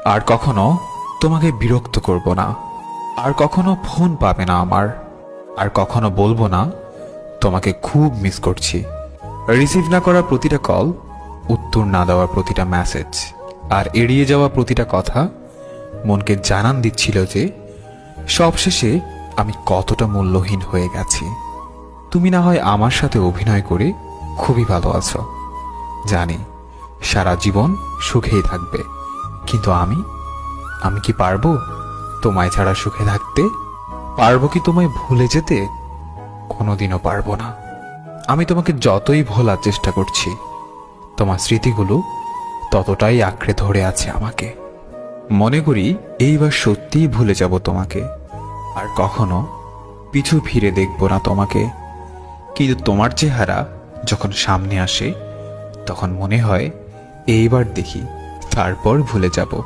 আর কখনো তোমাকে বিরক্ত করব না। আর কখনো ফোন পাবে না আমার। আর কখনো বলবো না তোমাকে খুব মিস করছি। রিসিভ না করা প্রতিটা কল, উত্তর না দেওয়া প্রতিটা মেসেজ, আর এড়িয়ে যাওয়া প্রতিটা কথা মনকে জানান দিচ্ছিল যে সবশেষে আমি কতটা মূল্যহীন হয়ে গেছি। তুমি না হয় আমার সাথে অভিনয় করে খুবই ভালো আছো, জানি সারা জীবন সুখেই থাকবে, কিন্তু আমি কি পারবো তোমায় ছাড়া সুখে থাকতে? পারবো কি তোমায় ভুলে যেতে? কোনোদিনও পারবো না। আমি তোমাকে যতই ভোলার চেষ্টা করছি, তোমার স্মৃতিগুলো ততটাই আঁকড়ে ধরে আছে আমাকে। মনে করি এইবার সত্যিই ভুলে যাব তোমাকে, আর কখনো পিছু ফিরে দেখব না তোমাকে। কিন্তু তোমার চেহারা যখন সামনে আসে তখন মনে হয় এইবার দেখি, তারপর ভুলে যাব।